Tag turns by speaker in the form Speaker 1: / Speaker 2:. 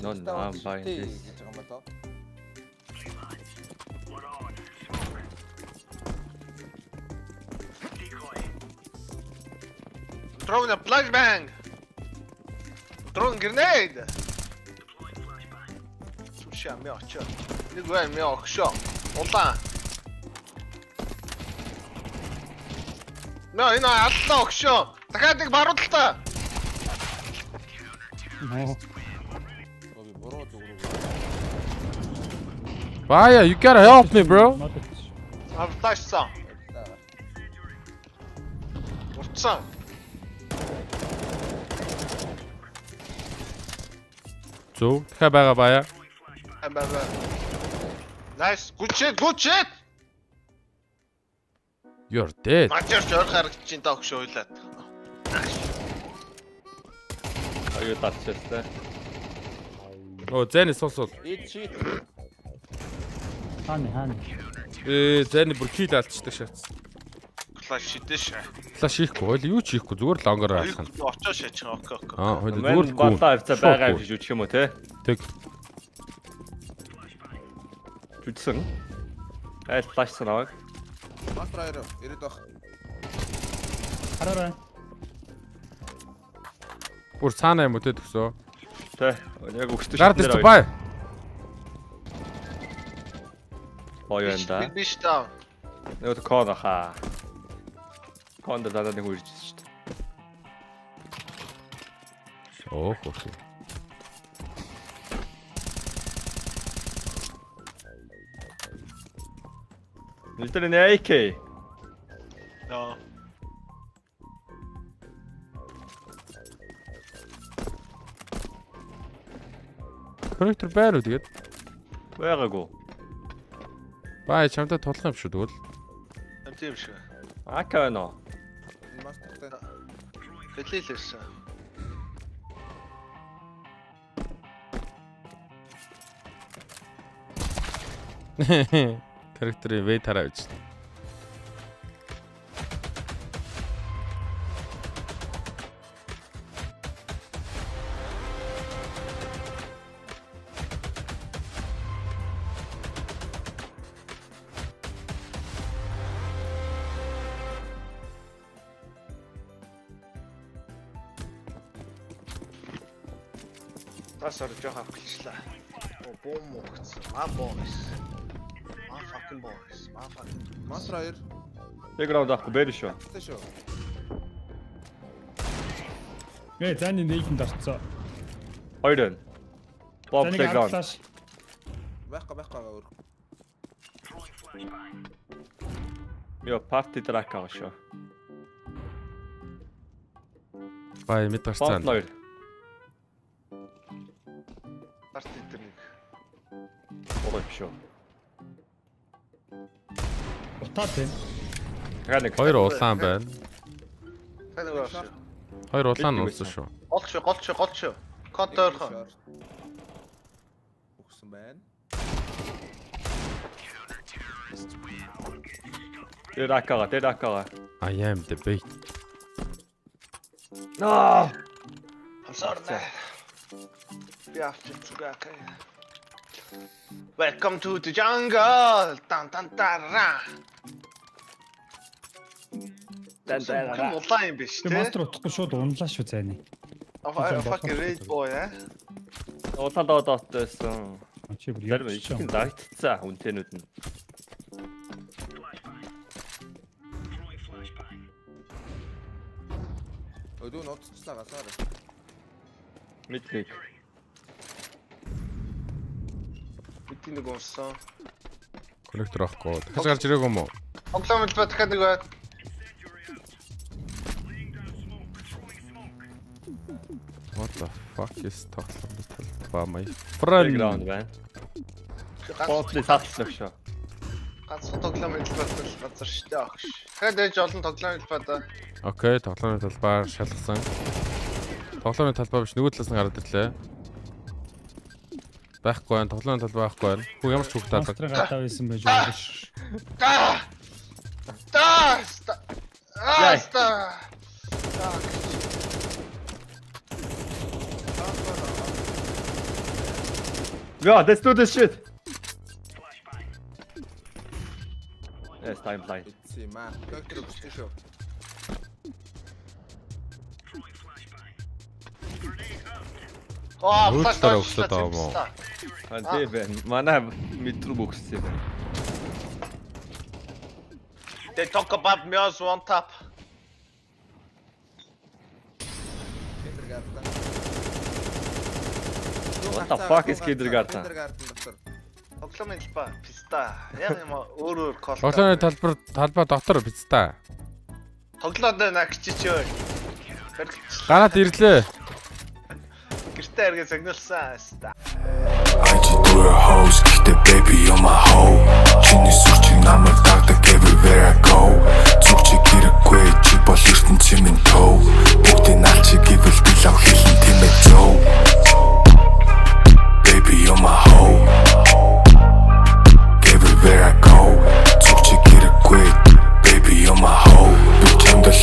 Speaker 1: No, I'm buying this.
Speaker 2: Throwing a flashbang. Throwing grenade. Слушай, мяча. Не говори мяча. Улаан. Энэ аллаа өгшөө. Дахиад нэг барууталтаа.
Speaker 3: Baya, you gotta help me, bro.
Speaker 2: Автаашсан. Уртсан.
Speaker 3: Зөв. Дахиад байгаа Baya.
Speaker 2: Nice. Good shit.
Speaker 3: You're dead.
Speaker 2: Мачаарч ойр харагдчихин та өгшөө ойлаад.
Speaker 1: Аюу татчихлаа.
Speaker 3: Оо, зэний суусууд.
Speaker 4: Хаана.
Speaker 3: Зэний бүр кил алдчихдаг шатс.
Speaker 2: Клаш шидэж.
Speaker 3: Флаш хийхгүй, хойл юу ч хийхгүй, зүгээр л онгоор хаалах нь.
Speaker 2: Очоо шаачих. Окей.
Speaker 3: Аа, хойл
Speaker 1: Зүгээр
Speaker 3: зүгээр
Speaker 1: батлаа авцаа байгаа юм шиг үчих юм уу те?
Speaker 3: Тэг.
Speaker 1: Жүжсэн. Айл флаш санааг.
Speaker 5: Мастер айр ирээд баг.
Speaker 4: Хараарай.
Speaker 3: Бүр цаана юм уу те төгсөө.
Speaker 1: Тэ. Яг өгсдөг
Speaker 3: Гард ирч Baya.
Speaker 1: Боё энэ.
Speaker 2: Биш таа.
Speaker 1: Нэг кон хаа. Конд дадаа нэг үржиж шүү дээ.
Speaker 3: Оо, хөөе.
Speaker 1: Нэлтэр нэ AK.
Speaker 2: Яа.
Speaker 3: Connector байр уу тэгээд?
Speaker 1: Байгаагүй.
Speaker 3: Baya чамтай тоглох юм шүү тэгвэл.
Speaker 2: Тийм шүү.
Speaker 1: Акано.
Speaker 5: Мастертай.
Speaker 2: Хэлээлсэн.
Speaker 3: Character-ийн вей тараа гэж.
Speaker 2: Тас орж явах гэлчлээ. Оо бом мөгцсөн. Boys. Fucking boys.
Speaker 5: Мастер айр.
Speaker 1: Бэкграунд авахгүй бэр шүү.
Speaker 5: Тэ шүү.
Speaker 4: Зааны нийгэм дарцсан.
Speaker 1: Хоёр байна. Боб бэкграунд.
Speaker 5: Байхгүй өөр.
Speaker 1: Яа парти трак аа шүү.
Speaker 3: Baya мэд гарцсан.
Speaker 1: Хоёр.
Speaker 2: Парти тэрник.
Speaker 1: Богоо шүү.
Speaker 4: Утаад байна.
Speaker 1: Ханик.
Speaker 3: Хоёр улаан байна.
Speaker 2: Таны гоош.
Speaker 3: Хоёр улаан уулсан шүү.
Speaker 2: Голч. Код ойрхон.
Speaker 5: Өгсөн байна.
Speaker 1: Тэракага.
Speaker 3: I am the bait.
Speaker 1: Аа.
Speaker 2: Хамсаарна. Би авчих зүгээс. Welcome to the jungle. Дан. Кем улаан юм биш
Speaker 4: Тэг
Speaker 2: те.
Speaker 4: мастер утахгүй шууд унлаа шүү зайны.
Speaker 2: Fucking red boy
Speaker 1: Утаадоотойсон.
Speaker 4: Чи бүр
Speaker 1: Тэр
Speaker 4: ярьж
Speaker 1: их дайтцаа үнтэнүүд нь.
Speaker 5: Өдөө ноцчлаа гасаар.
Speaker 1: Мэддэг.
Speaker 2: Бидний нэг унсан.
Speaker 3: Connector авахгүй. Дахиж гарч ирээгүй юм уу?
Speaker 2: Огломт ба дахиад нэг байд.
Speaker 3: What the fuck is тоглоом ба my friend.
Speaker 1: Бэкграунд байна. Боотны саалцлах шүү.
Speaker 2: Ганц тоглоомын талбай газар штэ агш. Дахиад ээж олон тоглоомын талбай.
Speaker 3: Окей, тоглоомын талбаар шалгасан. Тоглоомын талбай биш нөгөө талаас нь гараад ирлээ. Байхгүй байна, тоглоомын талбай байхгүй байна. Хүү ямар ч хүүхд таалаг.
Speaker 4: Мастрыг гадаа байсан байж байгаа ш.
Speaker 1: Yeah, let's do this shit. Yes, time blind.
Speaker 5: Эцсий маа. Вектор өгсөн шүү.
Speaker 3: Нүүдлээр өгсөд байгаа мó.
Speaker 1: Тийм байна. Манай мэдрүү бөхсөн юм.
Speaker 2: They talk about me as one tap.
Speaker 5: Kindergarten.
Speaker 1: What the fuck is kindergarten?
Speaker 5: Kindergarten дотор.
Speaker 2: Тоглоомын талбай писта. Яг юм өөр кол.
Speaker 3: Тоглооны талбай дотор биз та.
Speaker 2: Тоглоод байна гिचчээ.
Speaker 3: Гараад ирлээ.
Speaker 2: Гэртээ эргээ загнуулсан хаста.
Speaker 6: I just do her hoes, kick the baby on my hoe. Чиний сүрчиг намайг дагдаг everywhere I go. Зүгчиг хэрэггүй чи бол ертөнцийн минь тоо. Бүгдийн алчиг ивэл билав хэлэн тимээ зөө. Baby on my hoe. Everywhere I go. Зүгчиг хэрэггүй baby on my hoe. Би чамд л